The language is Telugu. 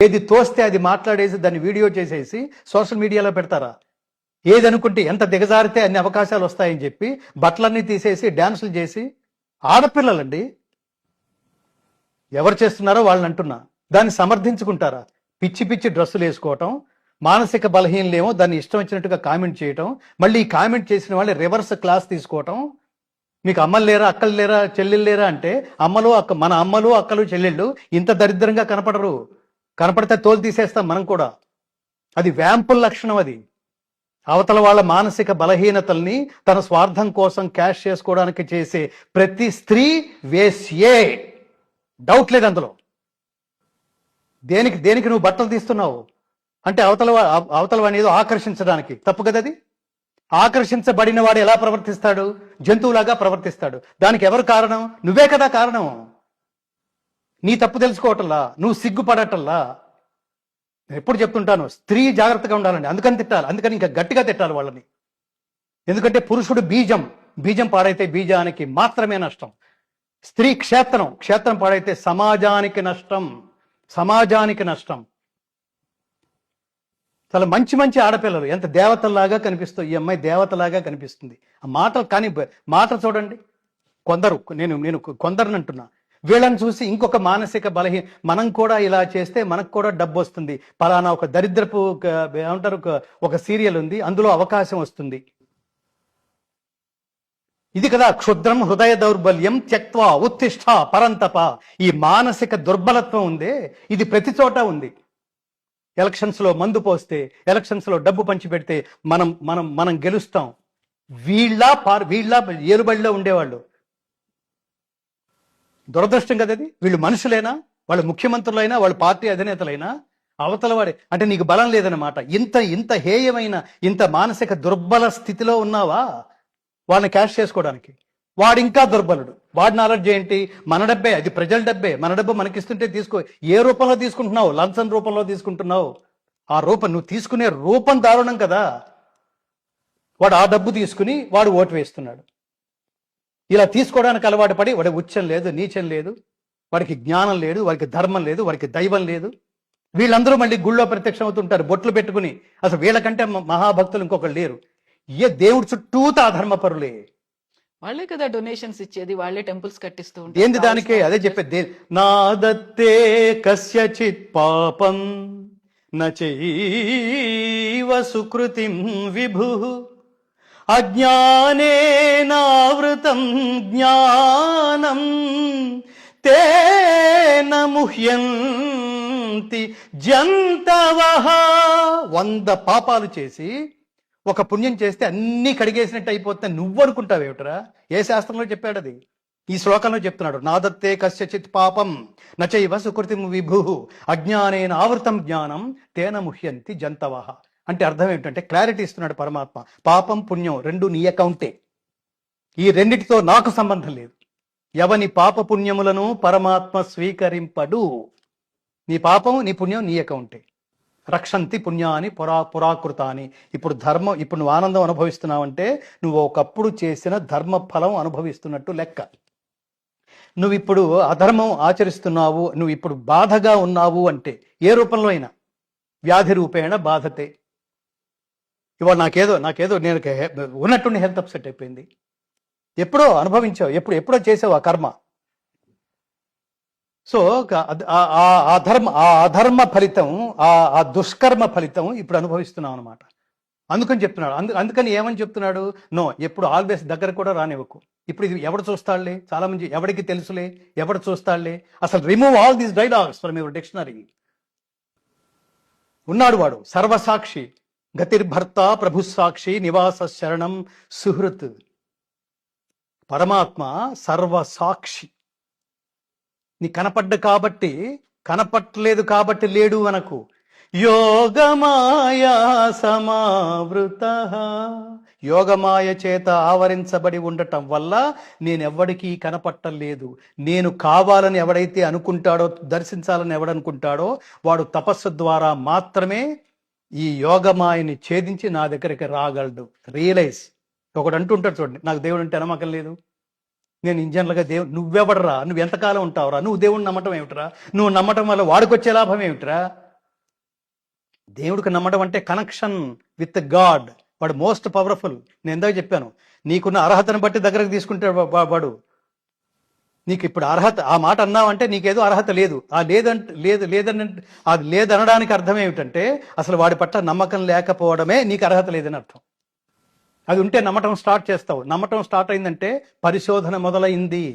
ఏది తోస్తే అది మాట్లాడేసి దాన్ని వీడియో చేసేసి సోషల్ మీడియాలో పెడతారా? ఏదనుకుంటే ఎంత దిగజారితే అన్ని అవకాశాలు వస్తాయని చెప్పి బట్టలన్నీ తీసేసి డ్యాన్సులు చేసి ఆడపిల్లలండి ఎవరు చేస్తున్నారో వాళ్ళని అంటున్నా. దాన్ని సమర్థించుకుంటారా? పిచ్చి పిచ్చి డ్రెస్సులు వేసుకోవటం, మానసిక బలహీనలేమో దాన్ని ఇష్టం వచ్చినట్టుగా కామెంట్ చేయటం, మళ్ళీ ఈ కామెంట్ చేసిన వాళ్ళు రివర్స్ క్లాస్ తీసుకోవటం. మీకు అమ్మలు లేరా, అక్కలు లేరా, చెల్లెళ్ళు లేరా అంటే మన అమ్మలు అక్కలు చెల్లెళ్ళు ఇంత దరిద్రంగా కనపడరు. కనపడితే తోలు తీసేస్తాం మనం కూడా. అది వ్యాంపుల్ లక్షణం. అది అవతల వాళ్ళ మానసిక బలహీనతల్ని తన స్వార్థం కోసం క్యాష్ చేసుకోవడానికి చేసే ప్రతి స్త్రీ వేశ్యే, డౌట్ లేదు అందులో. దేనికి నువ్వు బట్టలు తీస్తున్నావు అంటే అవతల వాడిని ఏదో ఆకర్షించడానికి. తప్పు కదా అది. ఆకర్షించబడిన వాడు ఎలా ప్రవర్తిస్తాడు? జంతువులాగా ప్రవర్తిస్తాడు. దానికి ఎవరు కారణం? నువ్వే కదా కారణం. నీ తప్పు తెలుసుకోవటంలా, నువ్వు సిగ్గుపడటంలా. నేను ఎప్పుడు చెప్తుంటాను, స్త్రీ జాగ్రత్తగా ఉండాలండి. అందుకని ఇంకా గట్టిగా తిట్టాలి వాళ్ళని. ఎందుకంటే పురుషుడు బీజం పాడైతే బీజానికి మాత్రమే నష్టం. స్త్రీ క్షేత్రం పాడైతే సమాజానికి నష్టం. చాలా మంచి ఆడపిల్లలు ఎంత దేవతల్లాగా కనిపిస్తాయి. ఈ అమ్మాయి దేవతలాగా కనిపిస్తుంది. ఆ మాట చూడండి. నేను కొందరిని అంటున్నా. వీళ్ళని చూసి ఇంకొక మానసిక మనం కూడా ఇలా చేస్తే మనకు కూడా డబ్బు వస్తుంది, పలానా ఒక దరిద్రపు ఏమంటారు ఒక సీరియల్ ఉంది, అందులో అవకాశం వస్తుంది. ఇది కదా క్షుద్రం హృదయ దౌర్బల్యం త్యక్వా ఉత్తిష్ట పరంతప. ఈ మానసిక దుర్బలత్వం ఉందే, ఇది ప్రతి చోట ఉంది. ఎలక్షన్స్ లో మందు పోస్తే, ఎలక్షన్స్ లో డబ్బు పంచి పెడితే మనం గెలుస్తాం. వీళ్ళ ఏలుబడిలో ఉండేవాళ్ళు. దురదృష్టం కదా అది. వీళ్ళు మనుషులైనా, వాళ్ళు ముఖ్యమంత్రులైనా, వాళ్ళు పార్టీ అధినేతలైనా అవతల వాడే అంటే నీకు బలం లేదన్నమాట. ఇంత హేయమైన, ఇంత మానసిక దుర్బల స్థితిలో ఉన్నావా వాళ్ళని క్యాష్ చేసుకోవడానికి? వాడు ఇంకా దుర్బలుడు. వాడిని అలర్జీ ఏంటి? మన డబ్బే, అది ప్రజల డబ్బే. మన డబ్బు మనకిస్తుంటే తీసుకో. ఏ రూపంలో తీసుకుంటున్నావు? లంచం రూపంలో తీసుకుంటున్నావు. ఆ రూపం, నువ్వు తీసుకునే రూపం దారుణం కదా. వాడు ఆ డబ్బు తీసుకుని వాడు ఓటు వేస్తున్నాడు. ఇలా తీసుకోవడానికి అలవాటు పడి వాడి ఉచ్చం లేదు, నీచం లేదు, వాడికి జ్ఞానం లేదు, వాడికి ధర్మం లేదు, వాడికి దైవం లేదు. వీళ్ళందరూ మళ్ళీ గుళ్ళో ప్రత్యక్షం అవుతుంటారు బొట్లు పెట్టుకుని. అసలు వీళ్ళకంటే మహాభక్తులు ఇంకొకరు లేరు. దేవుడు చుట్టూతా అధర్మపరులే. వాళ్ళే కదా డొనేషన్స్ ఇచ్చేది, వాళ్ళే టెంపుల్స్ కట్టిస్తూ ఉంటారు. ఏంది దానికే అదే చెప్పేది. నాదత్తే కస్యచిత్ పాపం నచైవ సుకృతిం విభు అజ్ఞానేనావృతం జ్ఞానం తేన ముహ్యంతి జంతవః. 100 పాపాలు చేసి ఒక పుణ్యం చేస్తే అన్నీ కడిగేసినట్టు అయిపోతుంది నువ్వు అనుకుంటావేమిట్రా? ఏ శాస్త్రంలో చెప్పాడు అది? ఈ శ్లోకంలో చెప్తున్నాడు. నాదత్తే కస్యచిత్ పాపం నచైవ సుకృతిం విభు అజ్ఞానేన ఆవృతం జ్ఞానం తేన ముహ్యంతి జంతవః. అంటే అర్థం ఏమిటంటే క్లారిటీ ఇస్తున్నాడు పరమాత్మ. పాపం పుణ్యం రెండు నీ అకౌంటే. ఈ రెండిటితో నాకు సంబంధం లేదు. ఎవని పాప పుణ్యములను పరమాత్మ స్వీకరింపడు. నీ పాపం నీ పుణ్యం నీ అకౌంటే. రక్షంతి పుణ్యాని పురాకృతాని. ఇప్పుడు నువ్వు ఆనందం అనుభవిస్తున్నావంటే నువ్వు ఒకప్పుడు చేసిన ధర్మ ఫలం అనుభవిస్తున్నట్టు లెక్క. నువ్వు ఇప్పుడు అధర్మం ఆచరిస్తున్నావు, నువ్వు ఇప్పుడు బాధగా ఉన్నావు అంటే ఏ రూపంలో అయినా వ్యాధి రూపేణ బాధతే. ఇవాళ నాకేదో నేను ఉన్నట్టుండి హెల్త్ అప్సెట్ అయిపోయింది. ఎప్పుడో అనుభవించావు, ఎప్పుడో చేసావు ఆ కర్మ. సో ఆ అధర్మ ఫలితం, ఆ దుష్కర్మ ఫలితం ఇప్పుడు అనుభవిస్తున్నాం అనమాట. అందుకని చెప్తున్నాడు. అందుకని ఏమని చెప్తున్నాడు? నో, ఎప్పుడు ఆల్వేస్ దగ్గర కూడా రానివ్వకు. ఇప్పుడు ఇది ఎవడు చూస్తాడులే, చాలా మంది ఎవడికి తెలుసులే, ఎవడు చూస్తాడులే. అసలు remove all these dialogues from your dictionary. ఉన్నాడు వాడు సర్వసాక్షి, గతిర్భర్త ప్రభు సాక్షి నివాస శరణం సుహృత్. పరమాత్మ సర్వసాక్షి. నీ కనపట్టలేదు కాబట్టి లేడు అనకు. యోగమాయా సమావృత. యోగమాయ చేత ఆవరించబడి ఉండటం వల్ల నేనెవ్వడికి కనపట్టలేదు. నేను కావాలని ఎవడైతే అనుకుంటాడో, దర్శించాలని ఎవడనుకుంటాడో వాడు తపస్సు ద్వారా మాత్రమే ఈ యోగమాయని ఛేదించి నా దగ్గరికి రాగలడు. రియలైజ్. ఒకడు అంటుంటాడు చూడండి, నాకు దేవుడు అంటే నమ్మకం లేదు, నేను ఇంజనీర్గా దేవుడు. నువ్వెవడరా? నువ్వు ఎంతకాలం ఉంటావురా? నువ్వు దేవుడిని నమ్మటం ఏమిట్రా? నువ్వు నమ్మటం వల్ల వాడికొచ్చే లాభం ఏమిట్రా? దేవుడికి నమ్మడం అంటే కనెక్షన్ విత్ గాడ్. వాడు మోస్ట్ పవర్ఫుల్. నేను ఇందాక చెప్పాను, నీకున్న అర్హతను బట్టి దగ్గరకు తీసుకుంటే వాడు. నీకు ఇప్పుడు అర్హత, ఆ మాట అన్నావంటే నీకేదో అర్హత లేదు. ఆ లేదని అది లేదనడానికి అర్థం ఏమిటంటే అసలు వాడి పట్ల నమ్మకం లేకపోవడమే నీకు అర్హత లేదని అర్థం. అది ఉంటే నమ్మటం స్టార్ట్ చేస్తావు. నమ్మటం స్టార్ట్ అయిందంటే పరిశోధన మొదలైంది.